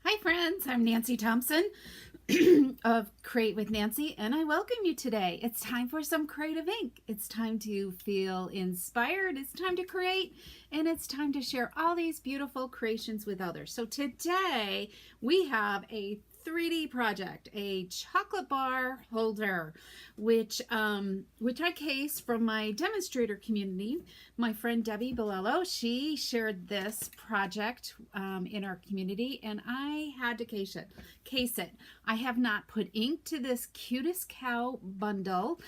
Hi friends, I'm Nancy Thompson of Create with Nancy, and I welcome you today. It's time for some creative ink. It's time to feel inspired, it's time to create, and it's time to share all these beautiful creations with others. So today we have a 3D project, a chocolate bar holder, which I cased from my demonstrator community. My friend Debbie Bilello, she shared this project in our community, and I had to case it. I have not put ink to this Cutest Cow bundle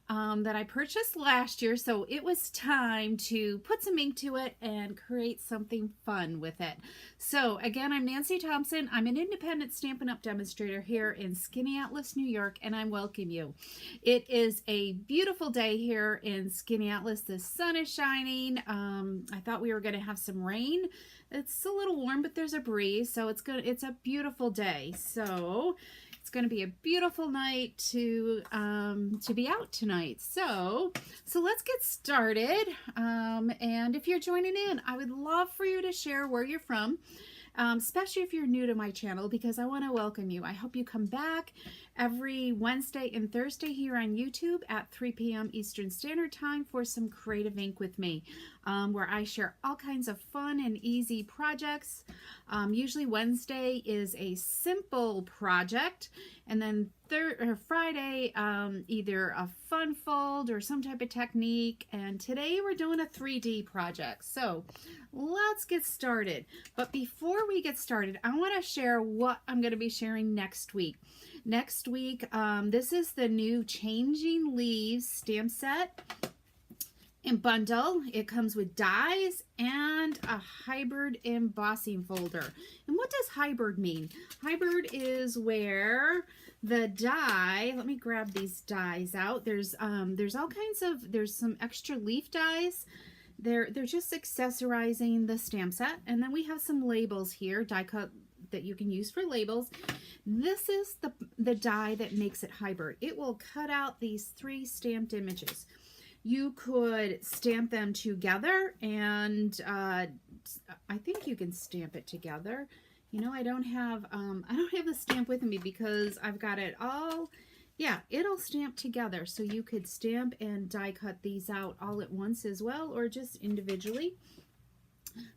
that I purchased last year, so it was time to put some ink to it and create something fun with it. So again, I'm Nancy Thompson. I'm an independent Stampin' Up! Demonstrator here in Skaneateles, New York, and I welcome you. It is a beautiful day here in Skaneateles. The sun is shining. I thought we were going to have some rain. It's a little warm, but there's a breeze, so it's a beautiful day. So it's going to be a beautiful night to be out tonight. So let's get started. And if you're joining in, I would love for you to share where you're from, especially if you're new to my channel, because I want to welcome you. I hope you come back every Wednesday and Thursday here on YouTube at 3 p.m. Eastern Standard Time for some creative ink with me, where I share all kinds of fun and easy projects. Usually Wednesday is a simple project, and then Friday, either a fun fold or some type of technique, and today we're doing a 3D project. So let's get started. But before we get started, I want to share what I'm going to be sharing next week. Next week, this is the new Changing Leaves stamp set and bundle. It comes with dies and a hybrid embossing folder. And what does hybrid mean? Hybrid is where the die, let me grab these dies out. There's all kinds of, there's some extra leaf dies. They're just accessorizing the stamp set. And then we have some labels here, die cut that you can use for labels. This is the die that makes it hybrid. It will cut out these 3 stamped images. You could stamp them together, and I think you can stamp it together. You know, I don't have the stamp with me because I've got it all. Yeah, it'll stamp together, so you could stamp and die cut these out all at once as well, or just individually.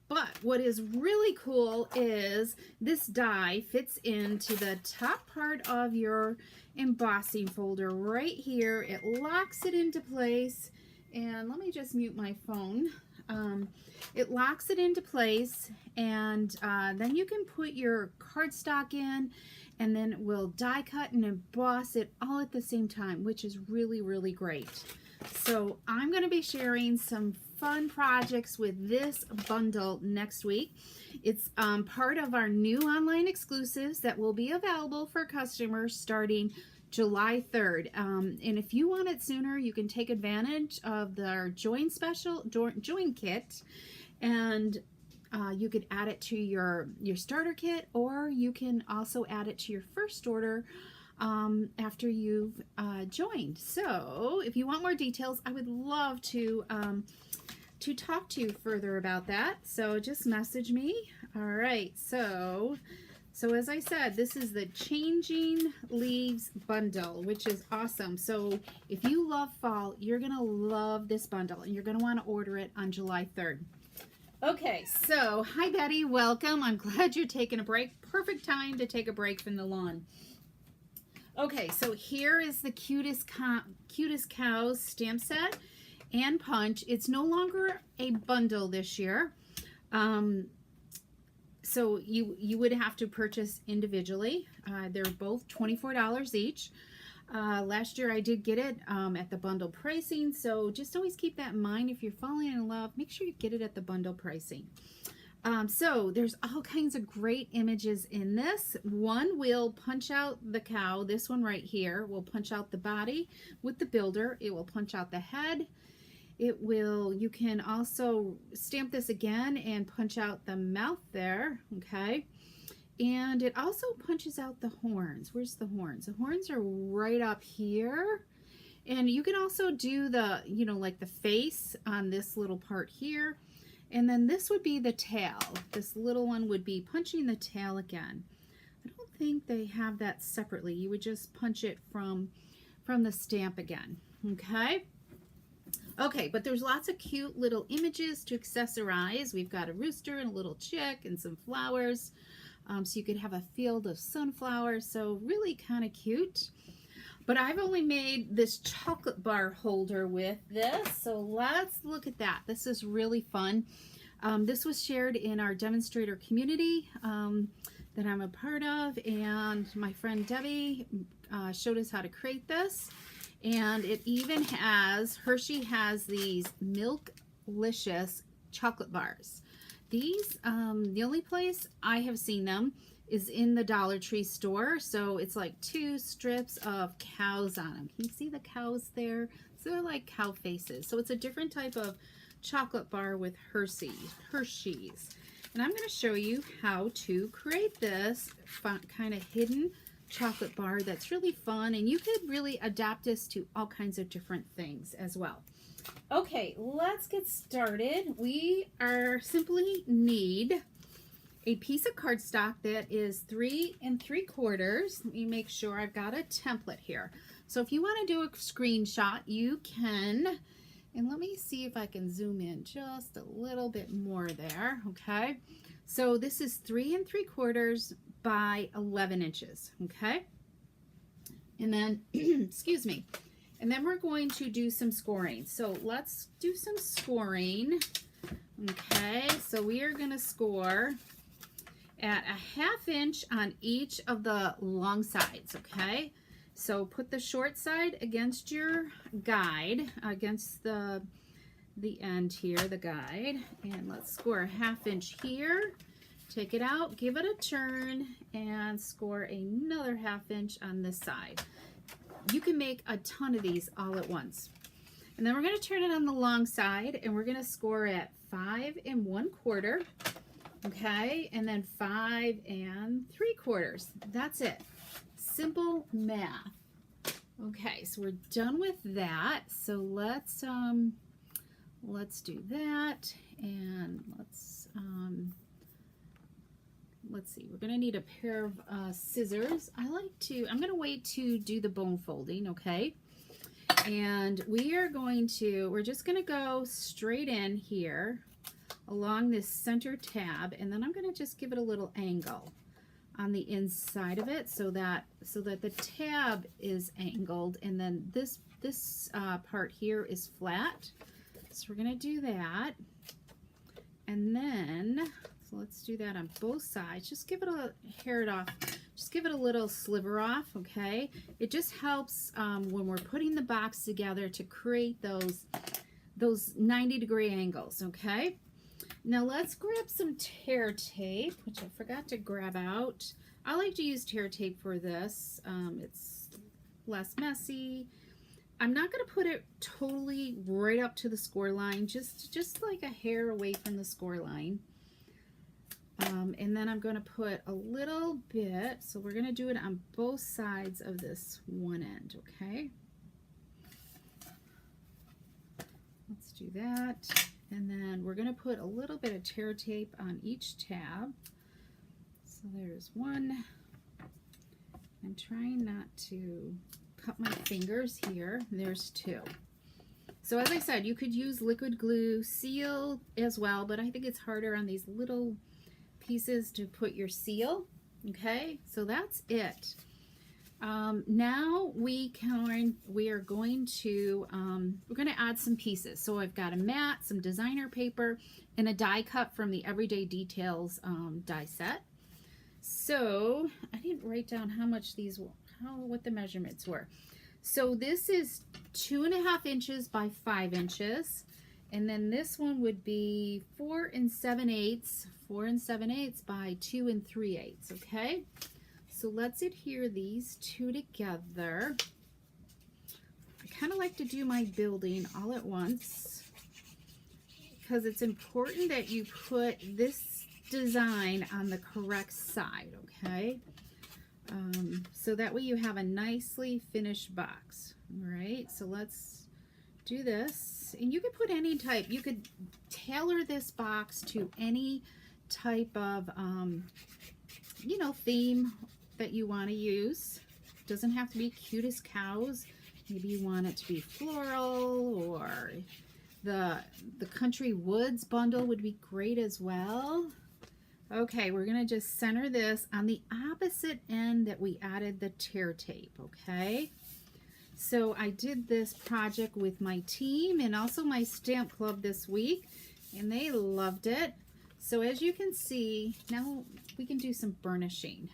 But what is really cool is this die fits into the top part of your embossing folder right here. It locks it into place, and let me just mute my phone. It locks it into place, and then you can put your cardstock in, and then we'll die cut and emboss it all at the same time, which is really, really great. So I'm going to be sharing some fun projects with this bundle next week. It's part of our new online exclusives that will be available for customers starting July 3rd. And if you want it sooner, you can take advantage of the join kit, and you could add it to your starter kit, or you can also add it to your first order after you've joined. So if you want more details, I would love to talk to you further about that. So just message me. All right. So as I said, this is the Changing Leaves bundle, which is awesome. So if you love fall, you're going to love this bundle, and you're going to want to order it on July 3rd. Okay, so hi Betty, welcome. I'm glad you're taking a break. Perfect time to take a break from the lawn. Okay, so here is the Cutest Cow stamp set and punch. It's no longer a bundle this year. So you would have to purchase individually. They're both $24 each. Last year I did get it at the bundle pricing, so just always keep that in mind. If you're falling in love, make sure you get it at the bundle pricing. So there's all kinds of great images in this. One will punch out the cow. This one right here will punch out the body with the builder. It will punch out the head. You can also stamp this again and punch out the mouth there, okay? And it also punches out the horns. Where's the horns? The horns are right up here. And you can also do the, like the face on this little part here. And then this would be the tail. This little one would be punching the tail again. think they have that separately. You would just punch it from the stamp again. Okay. Okay, but there's lots of cute little images to accessorize. We've got a rooster and a little chick and some flowers. So you could have a field of sunflowers. So really kind of cute. But I've only made this chocolate bar holder with this. So let's look at that. This is really fun. This was shared in our demonstrator community that I'm a part of. And my friend Debbie showed us how to create this. And it even has, Hershey has these Milk-licious chocolate bars. These, the only place I have seen them is in the Dollar Tree store. So it's like 2 strips of cows on them. Can you see the cows there? So they're like cow faces. So it's a different type of chocolate bar with Hershey's. And I'm going to show you how to create this kind of hidden chocolate bar that's really fun, and you could really adapt this to all kinds of different things as well. Okay, let's get started. We are simply need a piece of cardstock that is 3 3/4. Let me make sure I've got a template here. So if you want to do a screenshot, you can. And let me see if I can zoom in just a little bit more there. Okay, so this is 3 3/4 by 11 inches. Okay, and then excuse me, and then we're going to do some scoring. So let's do some scoring. Okay, so we are going to score at a 1/2 inch on each of the long sides. Okay, so put the short side against your guide, against the end here, the guide, and let's score a 1/2 inch here. Take it out, give it a turn, and score another 1/2 inch on this side. You can make a ton of these all at once. And then we're going to turn it on the long side, and we're going to score at 5 1/4. Okay, and then 5 3/4. That's it. Simple math. Okay, so we're done with that. So let's do that, and let's see, we're going to need a pair of scissors. I'm going to wait to do the bone folding, okay? And we're just going to go straight in here along this center tab, and then I'm going to just give it a little angle on the inside of it so that the tab is angled, and then this part here is flat. So we're going to do that, and then so let's do that on both sides. Just give it just give it a little sliver off, okay? It just helps when we're putting the box together to create those 90-degree angles, okay? Now let's grab some tear tape, which I forgot to grab out. I like to use tear tape for this. It's less messy. I'm not going to put it totally right up to the score line, just like a hair away from the score line. And then I'm going to put a little bit, so we're going to do it on both sides of this one end, okay? Let's do that. And then we're going to put a little bit of tear tape on each tab. So there's one. I'm trying not to cut my fingers here. There's 2. So as I said, you could use liquid glue seal as well, but I think it's harder on these little pieces to put your seal. Okay, so that's it. Now we're going to add some pieces. So I've got a mat, some designer paper, and a die cut from the Everyday Details die set. So I didn't write down how much these were, what the measurements were. So this is 2.5 inches by 5 inches, and then this one would be 4 7/8 by 2 3/8. Okay. So let's adhere these 2 together. I kind of like to do my building all at once because it's important that you put this design on the correct side, okay? So that way you have a nicely finished box. All right, so let's do this. And you could put any type, you could tailor this box to any type of, you know, theme that you want to use. It doesn't have to be Cutest Cows. Maybe you want it to be floral, or the Country Woods bundle would be great as well. Okay, we're going to just center this on the opposite end that we added the tear tape, okay? So I did this project with my team and also my stamp club this week, and they loved it. So as you can see, now we can do some burnishing.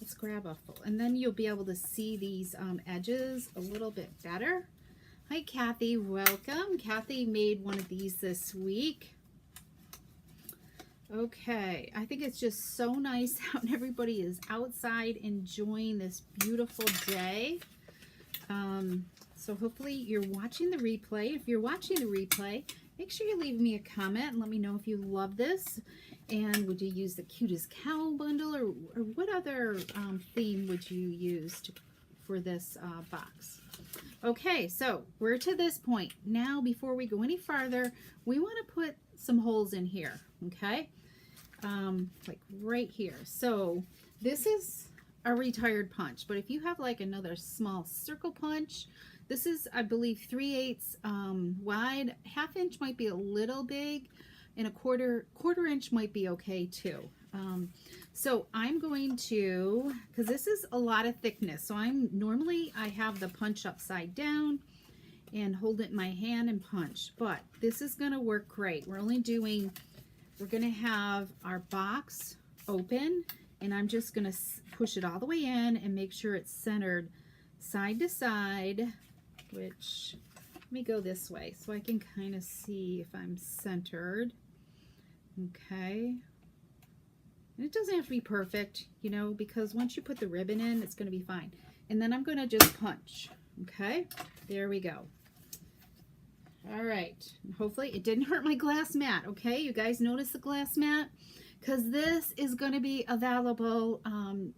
Let's grab a full, and then you'll be able to see these edges a little bit better. Hi Kathy, welcome. Kathy made one of these this week. Okay, I think it's just so nice out and everybody is outside enjoying this beautiful day. So hopefully you're watching the replay. If you're watching the replay, make sure you leave me a comment and let me know if you love this. And would you use the Cutest Cow bundle, or what other theme would you use for this box? Okay, so we're to this point. Now, before we go any farther, we want to put some holes in here, okay? Like right here. So this is a retired punch, but if you have like another small circle punch, this is, I believe, 3/8 wide. 1/2 inch might be a little big, and a quarter inch might be okay too. So I'm going to, because this is a lot of thickness, so normally I have the punch upside down and hold it in my hand and punch, but this is going to work great. We're going to have our box open, and I'm just going to push it all the way in and make sure it's centered side to side, which, let me go this way so I can kind of see if I'm centered. Okay. And it doesn't have to be perfect, you know, because once you put the ribbon in, it's going to be fine. And then I'm going to just punch. Okay. There we go. All right. Hopefully it didn't hurt my glass mat. Okay. You guys notice the glass mat? Because this is going to be available on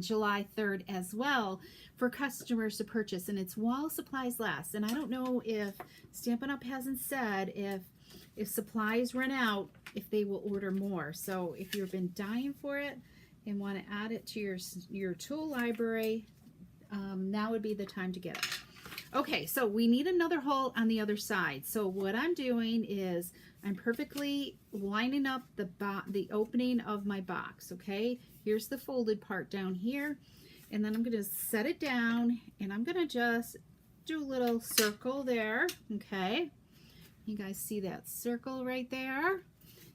July 3rd as well for customers to purchase, and it's while supplies last. And I don't know if Stampin' Up! Hasn't said if supplies run out, if they will order more. So if you've been dying for it and want to add it to your tool library, now would be the time to get it. Okay, so we need another hole on the other side. So what I'm doing is I'm perfectly lining up the opening of my box, okay? Here's the folded part down here, and then I'm going to set it down, and I'm going to just do a little circle there, okay? You guys see that circle right there?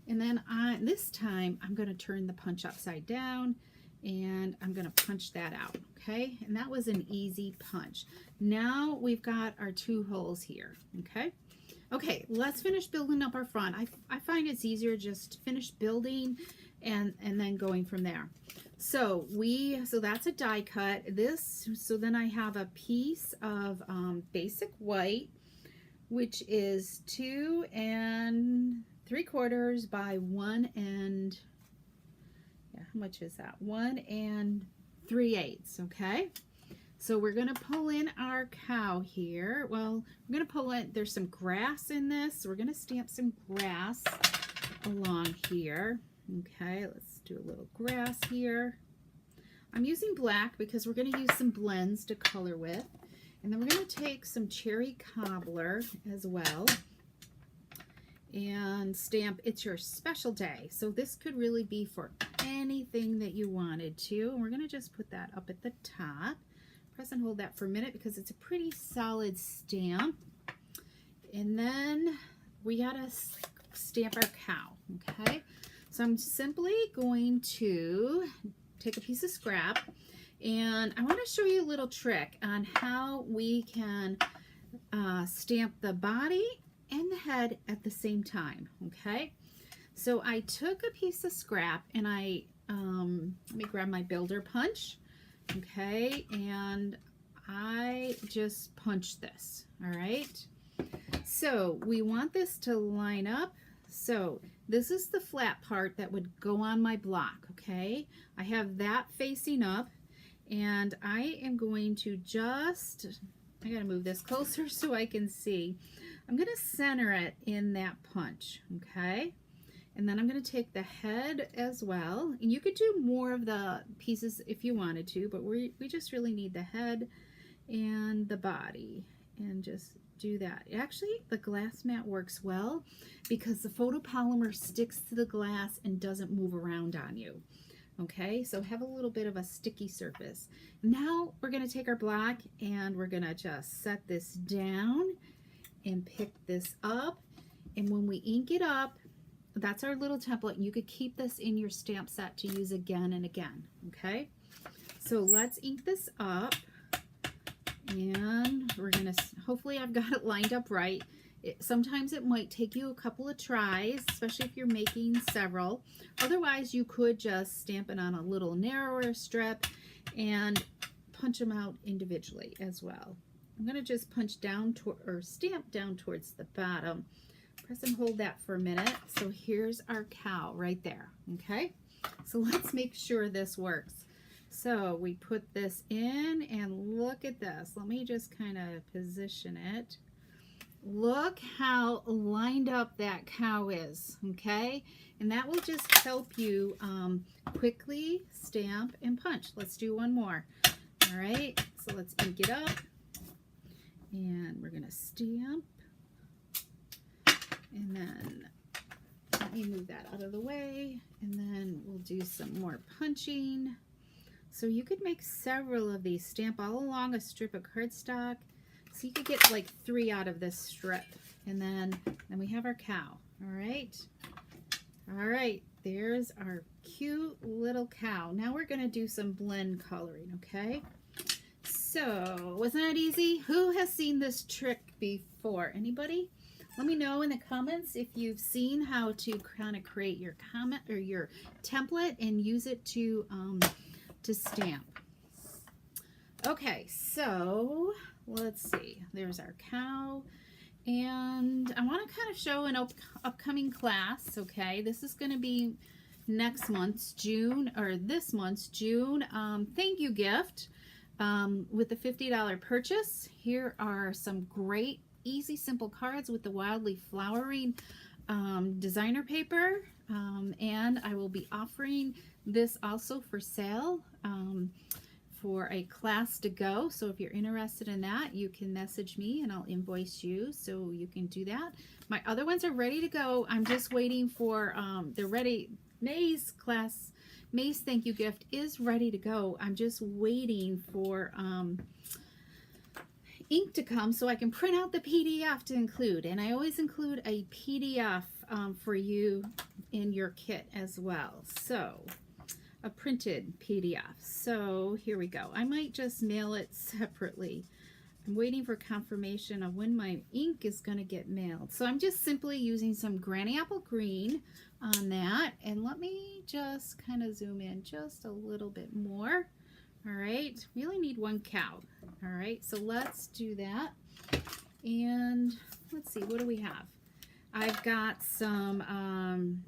And then this time I'm going to turn the punch upside down, and I'm going to punch that out, okay? And that was an easy punch. Now we've got our 2 holes here, okay? Okay, let's finish building up our front. I find it's easier just to finish building and then going from there. So that's a die cut. So then I have a piece of basic white, which is 2 3/4 by 1 how much is that? 1 3/8, okay? So we're going to pull in our cow here. Well, we're going to pull in, there's some grass in this, so we're going to stamp some grass along here. Okay, let's do a little grass here. I'm using black because we're going to use some blends to color with. And then we're going to take some cherry cobbler as well and stamp It's Your Special Day. So this could really be for anything that you wanted to. And we're going to just put that up at the top. Press and hold that for a minute because it's a pretty solid stamp. And then we gotta stamp our cow, okay? So I'm simply going to take a piece of scrap, and I want to show you a little trick on how we can stamp the body and the head at the same time, okay? So I took a piece of scrap, and let me grab my builder punch. Okay, and I just punched this, all right? So we want this to line up. So this is the flat part that would go on my block, okay? I have that facing up, and I am going to I gotta move this closer so I can see. I'm gonna center it in that punch, okay? And then I'm going to take the head as well. And you could do more of the pieces if you wanted to, but we just really need the head and the body, and just do that. Actually, the glass mat works well because the photopolymer sticks to the glass and doesn't move around on you. Okay, so have a little bit of a sticky surface. Now we're going to take our block and we're going to just set this down and pick this up. And when we ink it up, that's our little template. You could keep this in your stamp set to use again and again. Okay, so let's ink this up. And we're going to, hopefully I've got it lined up right. Sometimes it might take you a couple of tries, especially if you're making several. Otherwise, you could just stamp it on a little narrower strip and punch them out individually as well. I'm going to just punch down or stamp down towards the bottom. Press and hold that for a minute. So here's our cow right there. Okay, so let's make sure this works. So we put this in, and look at this. Let me just kind of position it. Look how lined up that cow is, okay? And that will just help you quickly stamp and punch. Let's do one more. All right, so let's ink it up, and we're gonna stamp, and then let me move that out of the way, and then we'll do some more punching. So you could make several of these, stamp all along a strip of cardstock. So you could get like 3 out of this strip. And then we have our cow. All right. All right. There's our cute little cow. Now we're going to do some blend coloring, okay? So wasn't that easy? Who has seen this trick before? Anybody? Let me know in the comments if you've seen how to kind of create your comment or your template and use it to stamp. Okay, so let's see. There's our cow, and I want to kind of show an upcoming class. Okay, this is going to be next month's June, or this month's June thank you gift with the $50 purchase. Here are some great, easy, simple cards with the wildly flowering designer paper, and I will be offering this also for sale for a class to go. So if you're interested in that, you can message me and I'll invoice you, so you can do that. My other ones are ready to go. I'm just waiting for they're ready. May's class, May's thank you gift is ready to go. I'm just waiting for ink to come so I can print out the PDF to include, and I always include a PDF for you in your kit as well. So a printed PDF. So here we go. I might just mail it separately. I'm waiting for confirmation of when my ink is going to get mailed. So I'm just simply using some Granny Apple Green on that. And let me just kind of zoom in just a little bit more. All right, we only need one cow. All right, so let's do that. And let's see, what do we have? I've got some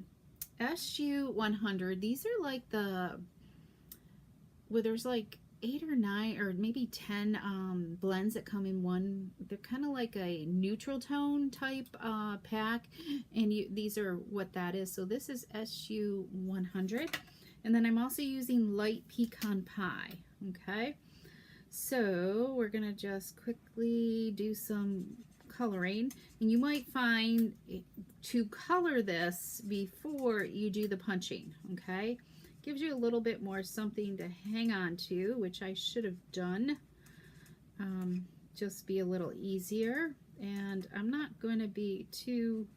SU 100. These are like the, well, there's like 8 or 9 or maybe 10 blends that come in one. They're kind of like a neutral tone type pack, and these are what that is. So this is SU 100, and then I'm also using light pecan pie. Okay, so we're gonna just quickly do some coloring, and you might find to color this before you do the punching. Okay, gives you a little bit more something to hang on to, which I should have done. Just be a little easier, and I'm not going to be too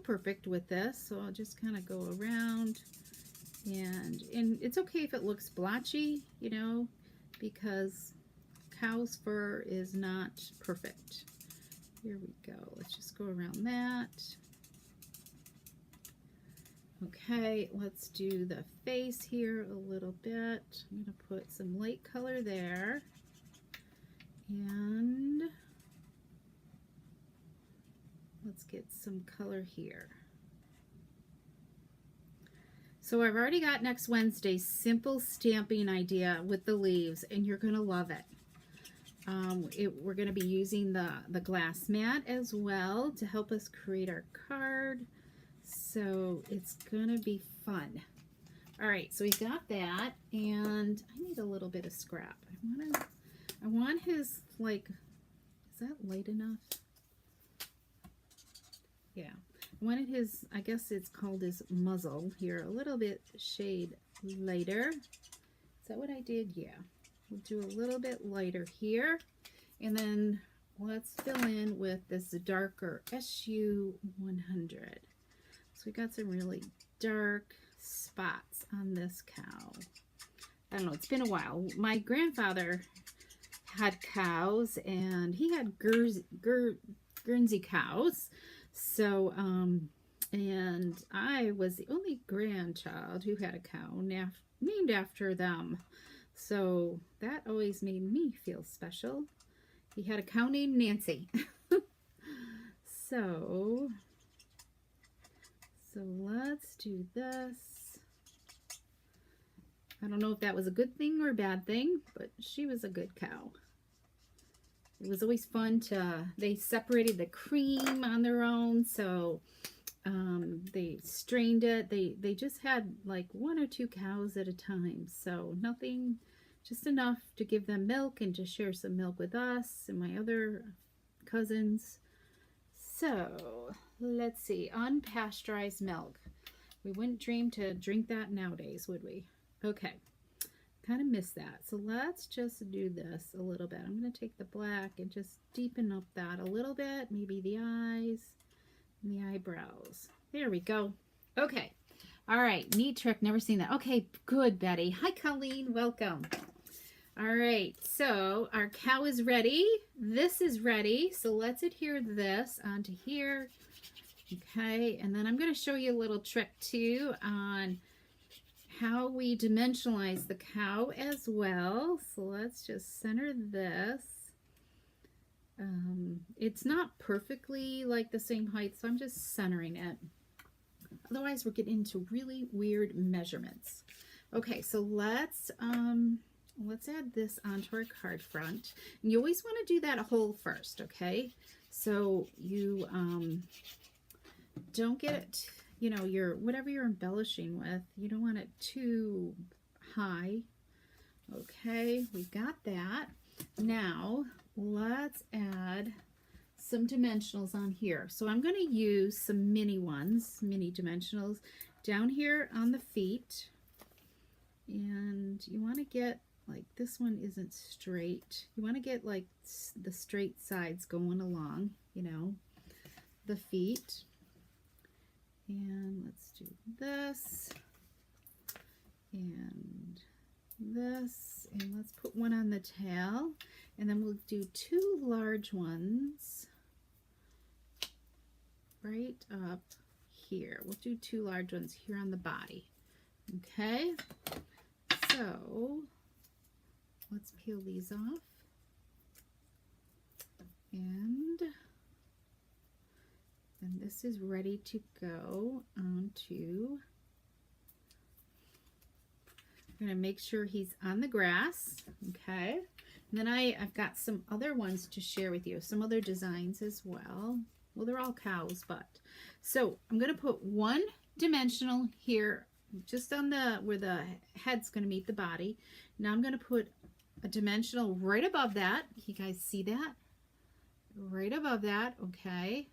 perfect with this, so I'll just kind of go around, and it's okay if it looks blotchy, you know, because cow's fur is not perfect. Here we go. Let's just go around that. Okay, let's do the face here a little bit. I'm going to put some light color there, and let's get some color here. So I've already got next Wednesday's simple stamping idea with the leaves, and you're going to love it. We're going to be using the glass mat as well to help us create our card. So it's going to be fun. All right, so we got that, and I need a little bit of scrap. I want his, like, is that light enough? Yeah. I wanted his, I guess it's called his muzzle here, a little bit shade lighter. Is that what I did? Yeah. We'll do a little bit lighter here. And then let's fill in with this darker SU 100. So we got some really dark spots on this cow. I don't know, it's been a while. My grandfather had cows, and he had Guernsey cows. So, and I was the only grandchild who had a cow named after them. So that always made me feel special. He had a cow named Nancy. So let's do this. I don't know if that was a good thing or a bad thing, but she was a good cow. It was always fun to, they separated the cream on their own, so they strained it. They just had like 1 or 2 cows at a time, so nothing, just enough to give them milk and to share some milk with us and my other cousins. So let's see, unpasteurized milk. We wouldn't dream to drink that nowadays, would we? Okay, kind of miss that. So let's just do this a little bit. I'm going to take the black and just deepen up that a little bit, maybe the eyes and the eyebrows. There we go. Okay. All right, neat trick. Never seen that. Okay, good, Betty. Hi, Colleen. Welcome. All right, so our cow is ready. This is ready. So let's adhere this onto here. Okay, and then I'm going to show you a little trick too on how we dimensionalize the cow as well. So let's just center this. It's not perfectly like the same height, so I'm just centering it. Otherwise, we're getting into really weird measurements. Okay, so let's add this onto our card front. And you always want to do that whole first, okay? So you don't get it, you know, whatever you're embellishing with, you don't want it too high. Okay, we got that. Now let's add some dimensionals on here. So I'm going to use some mini dimensionals down here on the feet. And you want to get, like, this one isn't straight. You want to get like the straight sides going along, you know, the feet. And let's do this and this, and let's put one on the tail, and then we'll do 2 large ones right up here. We'll do 2 large ones here on the body. Okay, so let's peel these off, and this is ready to go onto. I'm going to make sure he's on the grass. Okay, and then I've got some other ones to share with you, some other designs as well. Well, they're all cows, but so I'm going to put 1 dimensional here just on where the head's going to meet the body. Now I'm going to put a dimensional right above that. You guys see that? Right above that. Okay.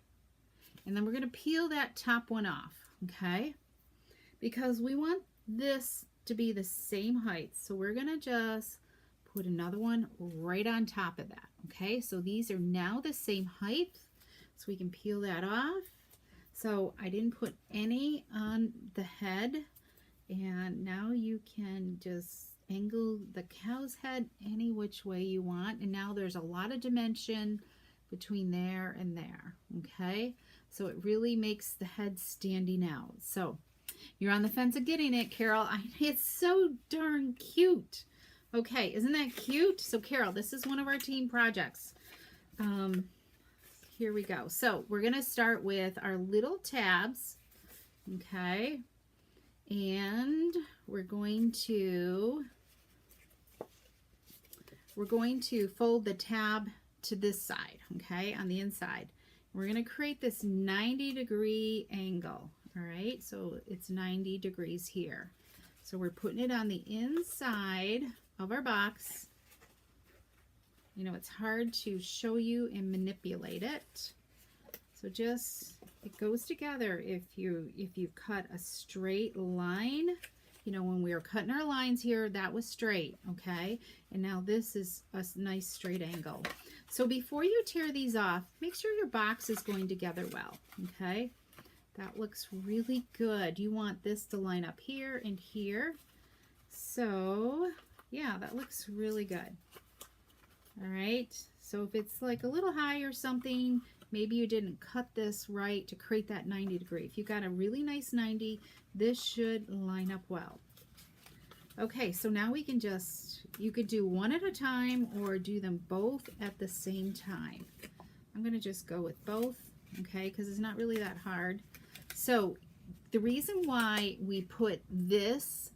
And then we're going to peel that top one off, okay? Because we want this to be the same height. So we're going to just put another one right on top of that, okay? So these are now the same height. So we can peel that off. So I didn't put any on the head. And now you can just angle the cow's head any which way you want. And now there's a lot of dimension between there and there, okay? So it really makes the head standing out. So you're on the fence of getting it, Carol. It's so darn cute. Okay, isn't that cute? So Carol, this is one of our team projects. Here we go. So we're going to start with our little tabs, okay? And we're going to we're going to fold the tab to this side, okay, on the inside. We're going to create this 90-degree angle, all right? So it's 90 degrees here. So we're putting it on the inside of our box. You know, it's hard to show you and manipulate it. So just, it goes together if you cut a straight line. You know, when we were cutting our lines here, that was straight, okay? And now this is a nice straight angle. So before you tear these off, make sure your box is going together well, okay? That looks really good. You want this to line up here and here. So, yeah, that looks really good. All right, so if it's like a little high or something, maybe you didn't cut this right to create that 90 degree. If you got a really nice 90, this should line up well. Okay, so now we can just, you could do one at a time or do them both at the same time. I'm gonna just go with both, okay, because it's not really that hard. So the reason why we put this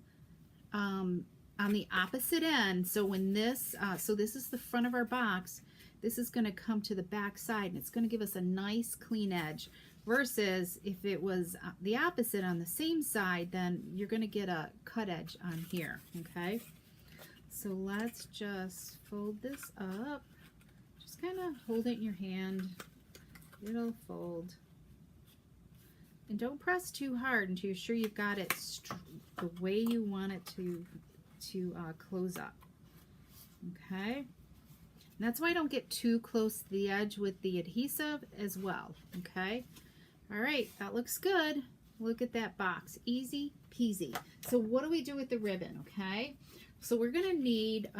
on the opposite end, so when this, so this is the front of our box, this is going to come to the back side and it's going to give us a nice clean edge, versus if it was the opposite on the same side, then you're going to get a cut edge on here, okay? So let's just fold this up, just kind of hold it in your hand, it'll fold, and don't press too hard until you're sure you've got it the way you want it to close up, okay? And that's why I don't get too close to the edge with the adhesive as well, okay? All right, that looks good. Look at that box, easy peasy. So what do we do with the ribbon, okay? So we're gonna need,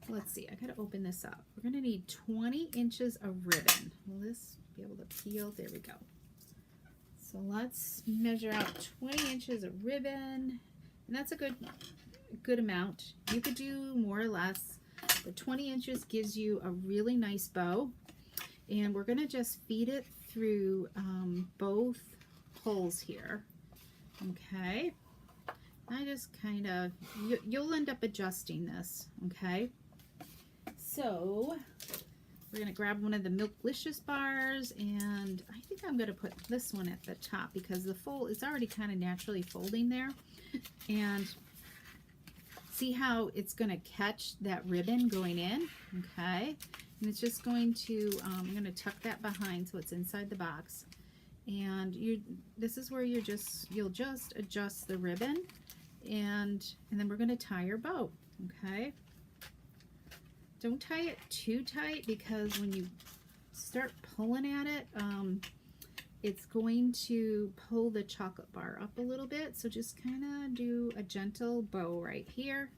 let's see, I gotta open this up. We're gonna need 20 inches of ribbon. Will this be able to peel? There we go. So let's measure out 20 inches of ribbon, and that's a good amount. You could do more or less. The 20 inches gives you a really nice bow, and we're gonna just feed it through both holes here, okay? I just kind of, you'll end up adjusting this, okay? So we're gonna grab one of the Milklicious bars, and I think I'm gonna put this one at the top because the fold is already kind of naturally folding there. And see how it's gonna catch that ribbon going in, okay? And it's just going to, I'm gonna tuck that behind so it's inside the box. And this is where you'll just adjust the ribbon, and then we're gonna tie your bow, okay? Don't tie it too tight, because when you start pulling at it, it's going to pull the chocolate bar up a little bit. So just kind of do a gentle bow right here.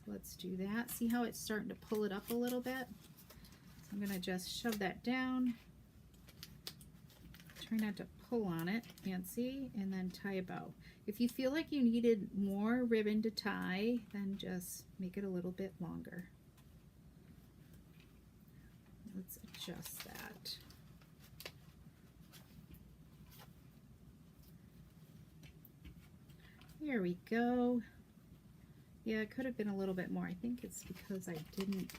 So let's do that. See how it's starting to pull it up a little bit? So I'm gonna just shove that down. Try not to pull on it, Nancy, and then tie a bow. If you feel like you needed more ribbon to tie, then just make it a little bit longer. Let's adjust that. There we go. Yeah, it could have been a little bit more. I think it's because I didn't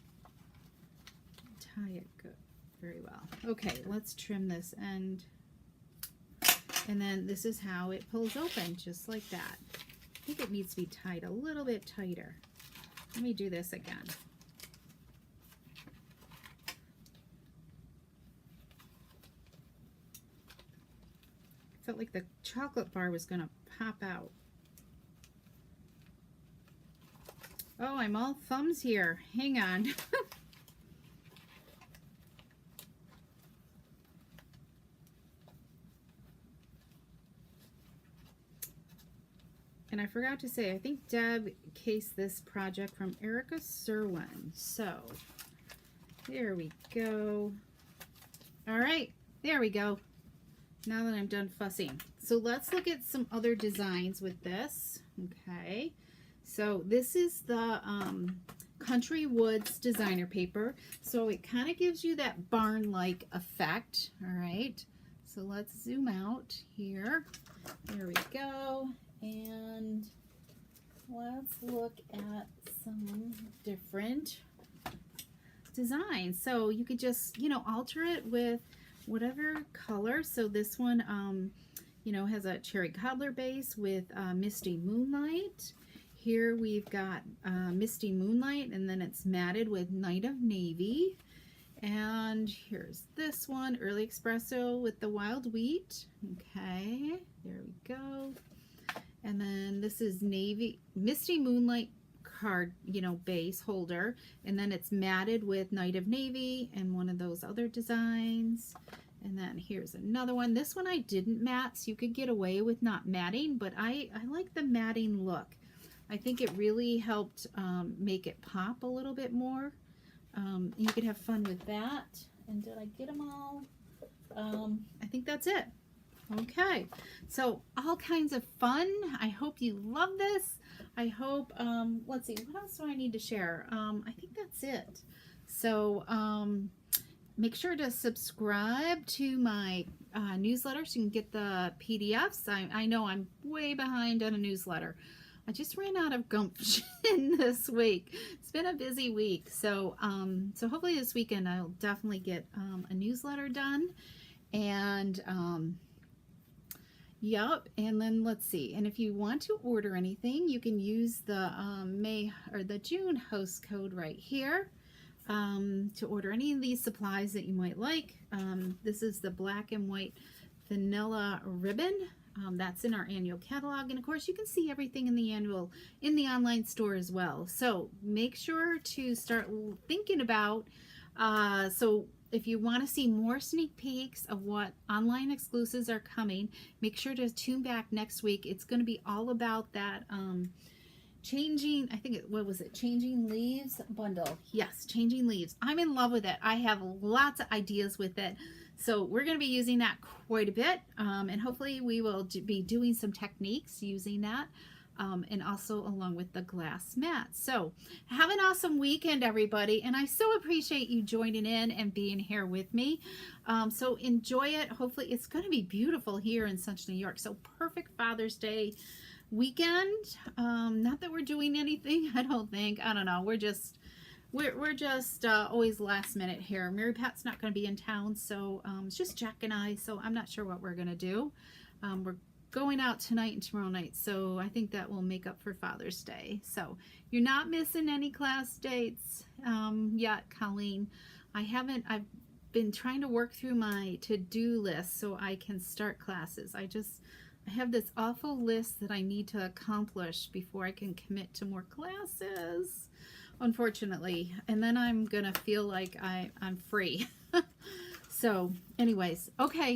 tie it good, very well. Okay, let's trim this end. And then this is how it pulls open, just like that. I think it needs to be tied a little bit tighter. Let me do this again. I felt like the chocolate bar was gonna pop out. Oh, I'm all thumbs here. Hang on. And I forgot to say, I think Deb cased this project from Erica Serwin. So, there we go. All right, there we go. Now that I'm done fussing. So let's look at some other designs with this, okay? So this is the Country Woods designer paper. So it kind of gives you that barn-like effect, all right? So let's zoom out here. There we go. And let's look at some different designs. So you could just, you know, alter it with whatever color. So this one, you know, has a cherry cobbler base with misty moonlight. Here we've got misty moonlight, and then it's matted with night of navy. And here's this one, early espresso with the wild wheat. Okay, there we go. And then this is navy misty moonlight card, you know, base holder, and then it's matted with night of navy and one of those other designs. And then here's another one. This one I didn't matte, so you could get away with not matting, but I like the matting look. I think it really helped make it pop a little bit more. You could have fun with that. And did I get them all? I think that's it. Okay, so all kinds of fun. I hope you love this. I hope, let's see, what else do I need to share? I think that's it. So make sure to subscribe to my newsletter so you can get the PDFs. I know I'm way behind on a newsletter. I just ran out of gumption this week. It's been a busy week. So, so hopefully this weekend I'll definitely get a newsletter done. And yep, and then let's see. And if you want to order anything, you can use the May or the June host code right here to order any of these supplies that you might like. This is the black and white vanilla ribbon. That's in our annual catalog, and of course you can see everything in the online store as well. So make sure to start thinking about so if you want to see more sneak peeks of what online exclusives are coming, make sure to tune back next week. It's going to be all about that changing, I think what was it, Changing Leaves bundle. Yes, Changing Leaves. I'm in love with it. I have lots of ideas with it. So we're going to be using that quite a bit, and hopefully we will be doing some techniques using that, and also along with the glass mat. So have an awesome weekend, everybody, and I so appreciate you joining in and being here with me. So enjoy it. Hopefully it's going to be beautiful here in Central New York. So perfect Father's Day weekend. Not that we're doing anything, I don't think. I don't know. We're just always last minute here. Mary Pat's not going to be in town, so it's just Jack and I, so I'm not sure what we're going to do. We're going out tonight and tomorrow night, so I think that will make up for Father's Day. So you're not missing any class dates yet, Colleen. I've been trying to work through my to-do list so I can start classes. I have this awful list that I need to accomplish before I can commit to more classes, unfortunately, and then I'm gonna feel like I'm free. So anyways, okay,